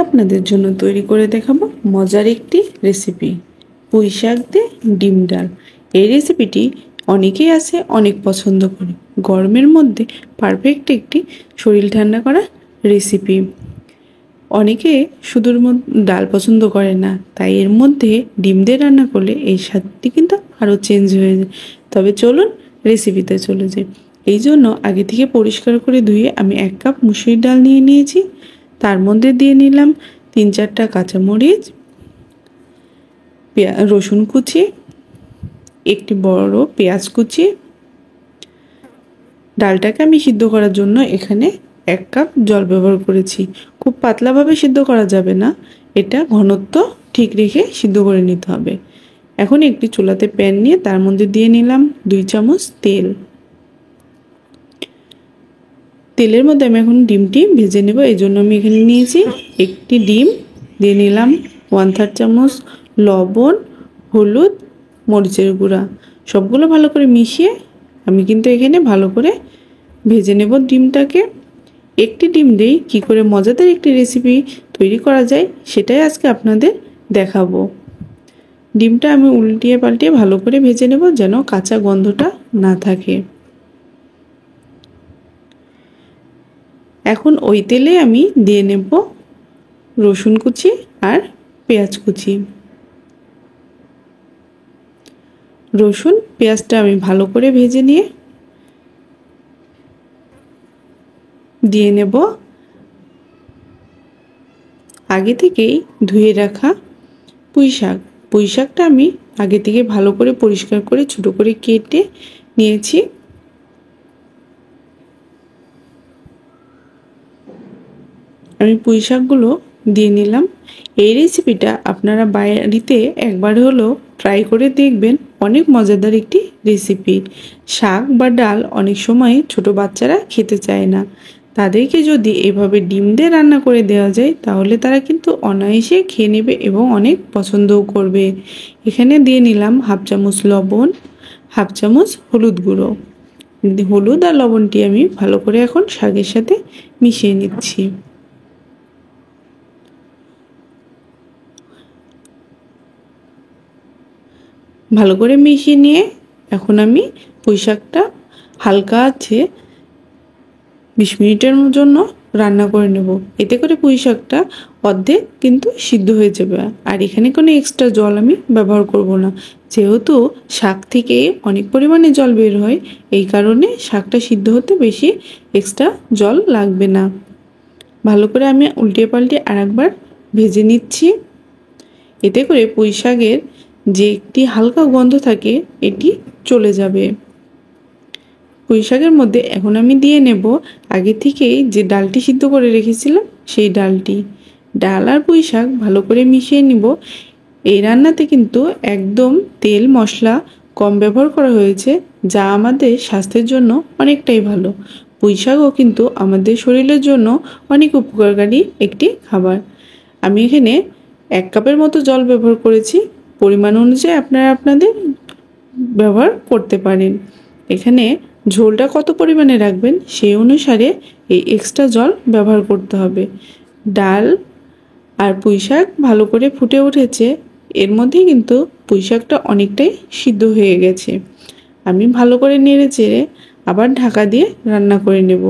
আপনাদের জন্য তৈরি করে দেখাবো মজার একটি রেসিপি, পুঁই শাক দিয়ে ডিম ডাল। এই রেসিপিটি অনেকেই আছে অনেক পছন্দ করে। গরমের মধ্যে পারফেক্ট একটি শরীর ঠান্ডা করা রেসিপি। অনেকে শুধুর ডাল পছন্দ করে না, তাই এর মধ্যে ডিম দিয়ে রান্না করলে এই স্বাদটি কিন্তু আরও চেঞ্জ হয়ে যায়। তবে চলুন রেসিপিতে চলে যাই। এই জন্য আগে থেকে পরিষ্কার করে ধুয়ে আমি 1 কাপ মুসুরির ডাল নিয়ে নিয়েছি। তার মধ্যে দিয়ে নিলাম 3-4টা কাঁচামরিচ, রসুন কুচি, একটি বড় পেঁয়াজ কুচি। ডালটাকে আমি সিদ্ধ করার জন্য এখানে 1 কাপ জল ব্যবহার করেছি। খুব পাতলাভাবে সিদ্ধ করা যাবে না, এটা ঘনত্ব ঠিক রেখে সিদ্ধ করে নিতে হবে। এখন একটি চুলাতে প্যান নিয়ে তার মধ্যে দিয়ে নিলাম 2 চামচ তেল। তেলের মধ্যে আমি এখন ডিমটি ভেজে নেব। এই জন্য আমি এখানে নিয়েছি একটি ডিম, দিয়ে নিলাম 1/3 চামচ লবণ, হলুদ, মরিচের গুঁড়া। সবগুলো ভালো করে মিশিয়ে আমি কিন্তু এখানে ভালো করে ভেজে নেব ডিমটাকে। একটি ডিম দিয়েই কী করে মজাদার একটি রেসিপি তৈরি করা যায় সেটাই আজকে আপনাদের দেখাবো। ডিমটা আমি উল্টিয়ে পাল্টিয়ে ভালো করে ভেজে নেব যেন কাঁচা গন্ধটা না থাকে। এখন ওই তেলে আমি দিয়ে নেব রসুন কুচি আর পেঁয়াজ কুচি। রসুন পেঁয়াজটা আমি ভালো করে ভেজে নিয়ে দিয়ে নেব আগে থেকেই ধুয়ে রাখা পুঁই শাক। পুঁই শাকটা আমি আগে থেকে ভালো করে পরিষ্কার করে ছোটো করে কেটে নিয়েছি। আমি পুঁই শাকগুলো দিয়ে নিলাম। এই রেসিপিটা আপনারা বাড়িতে একবার হলেও ট্রাই করে দেখবেন, অনেক মজাদার একটি রেসিপি। শাক বা ডাল অনেক সময় ছোট বাচ্চারা খেতে চায় না, তাদেরকে যদি এভাবে ডিম দিয়ে রান্না করে দেওয়া যায় তাহলে তারা কিন্তু অনায়াসে খেয়ে নেবে এবং অনেক পছন্দও করবে। এখানে দিয়ে নিলাম 1/2 চামচ লবণ, 1/2 চামচ হলুদ গুঁড়ো। হলুদ আর লবণটি আমি ভালো করে এখন শাকের সাথে মিশিয়ে নিচ্ছি। ভালো করে মিশিয়ে নিয়ে এখন আমি পুঁই শাকটা হালকা আছে 20 মিনিটের জন্য রান্না করে নেব। এতে করে পুঁই শাকটা অর্ধেক কিন্তু সিদ্ধ হয়ে যাবে। আর এখানে কোনো এক্সট্রা জল আমি ব্যবহার করব না, যেহেতু শাক থেকে অনেক পরিমাণে জল বের হয়, এই কারণে শাকটা সিদ্ধ হতে বেশি এক্সট্রা জল লাগবে না। ভালো করে আমি উল্টিয়ে পাল্টিয়ে আরেকবার ভেজে নিচ্ছি। এতে করে পুঁই শাকের যে একটি হালকা গন্ধ থাকে এটি চলে যাবে। পুঁই শাকের মধ্যে এখন আমি দিয়ে নেব আগে থেকেই যে ডালটি সিদ্ধ করে রেখেছিলাম সেই ডালটি। ডাল আর পুঁই শাক ভালো করে মিশিয়ে নিব। এই রান্নাতে কিন্তু একদম তেল মশলা কম ব্যবহার করা হয়েছে, যা আমাদের স্বাস্থ্যের জন্য অনেকটাই ভালো। পুঁই শাকও কিন্তু আমাদের শরীরের জন্য অনেক উপকারী একটি খাবার। আমি এখানে 1 কাপের মতো জল ব্যবহার করেছি। পরিমাণ অনুযায়ী আপনারা আপনাদের ব্যবহার করতে পারেন। এখানে ঝোলটা কত পরিমাণে রাখবেন সেই অনুসারে এই এক্সট্রা জল ব্যবহার করতে হবে। ডাল আর পুঁই শাক ভালো করে ফুটে উঠেছে, এর মধ্যেই কিন্তু পুঁই শাকটা অনেকটাই সিদ্ধ হয়ে গেছে। আমি ভালো করে নেড়ে চেড়ে আবার ঢাকা দিয়ে রান্না করে নেব।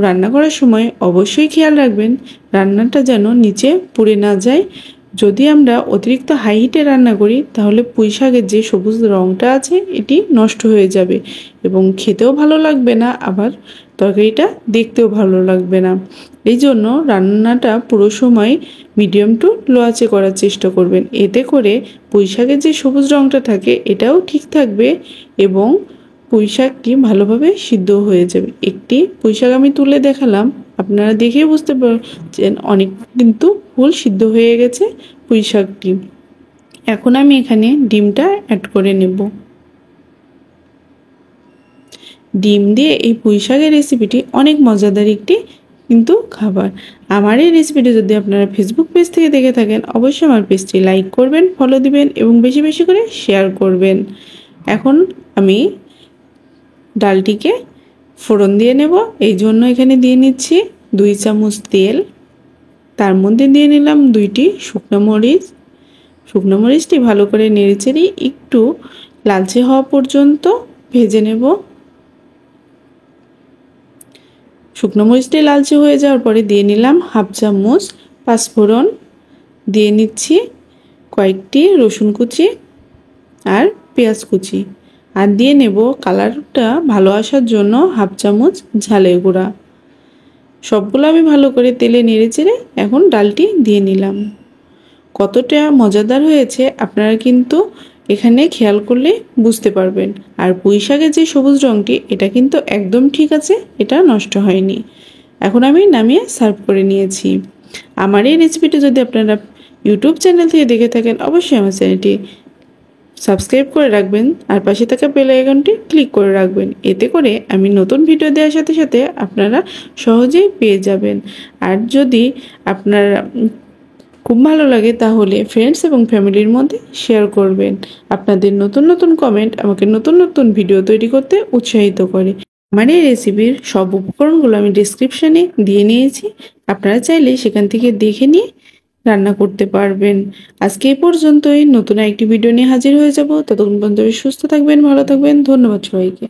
রান্না করার সময় অবশ্যই খেয়াল রাখবেন রান্নাটা যেন নিচে পুড়ে না যায়। যদি আমরা অতিরিক্ত হাই হিটে রান্না করি তাহলে পুঁই শাকের যে সবুজ রঙটা আছে এটি নষ্ট হয়ে যাবে এবং খেতেও ভালো লাগবে না, আবার তরকারিটা দেখতেও ভালো লাগবে না। এই জন্য রান্নাটা পুরো সময় মিডিয়াম টু লো আঁচে করার চেষ্টা করবেন। এতে করে পুঁই শাকের যে সবুজ রঙটা থাকে এটাও ঠিক থাকবে এবং পুঁই শাকটি ভালোভাবে সিদ্ধ হয়ে যাবে। একটি পুঁই শাক আমি তুলে দেখালাম, আপনারা দেখে বুঝতে পারছেন অনেক কিন্তু ফুল সিদ্ধ হয়ে গেছে পুঁই শাকটি। এখন আমি এখানে ডিমটা অ্যাড করে নেব। ডিম দিয়ে এই পুঁই শাকের রেসিপিটি অনেক মজাদার একটি কিন্তু খাবার। আমার এই রেসিপিটি যদি আপনারা ফেসবুক পেজ থেকে দেখে থাকেন অবশ্যই আমার পেজটি লাইক করবেন, ফলো দিবেন এবং বেশি বেশি করে শেয়ার করবেন। এখন আমি ডালটিকে ফোড়ন দিয়ে নেব। এই জন্য এখানে দিয়ে নিচ্ছি 2 চামচ তেল, তার মধ্যে দিয়ে নিলাম 2টি শুকনো মরিচ। শুকনো মরিচটি ভালো করে নেড়েচেড়ে একটু লালচে হওয়া পর্যন্ত ভেজে নেব। শুকনো মরিচটি লালচে হয়ে যাওয়ার পরে দিয়ে নিলাম হাফ চামচ পাঁচফোড়ন, দিয়ে নিচ্ছি কয়েকটি রসুন কুচি আর পেঁয়াজ কুচি, আর দিয়ে নেব কালারটা ভালো আসার জন্য হাফ চামচ ঝালের গুঁড়া। সবগুলো আমি ভালো করে তেলে নেড়েচেড়ে এখন ডালটি দিয়ে নিলাম। কতটা মজাদার হয়েছে আপনারা কিন্তু এখানে খেয়াল করলে বুঝতে পারবেন। আর পুঁই শাকের যে সবুজ রঙটি এটা কিন্তু একদম ঠিক আছে, এটা নষ্ট হয়নি। এখন আমি নামিয়ে সার্ভ করে নিয়েছি। আমার এই রেসিপিটি যদি আপনারা ইউটিউব চ্যানেল থেকে দেখে থাকেন অবশ্যই আমার চ্যানেলটি সাবস্ক্রাইব করে রাখবেন আর পাশে থাকা বেল আইকনটি ক্লিক করে রাখবেন। এতে করে আমি নতুন ভিডিও দেওয়ার সাথে সাথে আপনারা সহজেই পেয়ে যাবেন। আর যদি আপনারা খুব ভালো লাগে তাহলে ফ্রেন্ডস এবং ফ্যামিলির মধ্যে শেয়ার করবেন। আপনাদের নতুন নতুন কমেন্ট আমাকে নতুন নতুন ভিডিও তৈরি করতে উৎসাহিত করে। আমার এই রেসিপির সব উপকরণগুলো আমি ডেসক্রিপশানে দিয়ে নিয়েছি, আপনারা চাইলে সেখান থেকে দেখে নিয়ে রান্না করতে পারবেন। আজকে এই পর্যন্তই, নতুন একটি ভিডিও নিয়ে হাজির হয়ে যাব। ততক্ষণ পর্যন্ত সুস্থ থাকবেন, ভালো থাকবেন। ধন্যবাদ সবাইকে।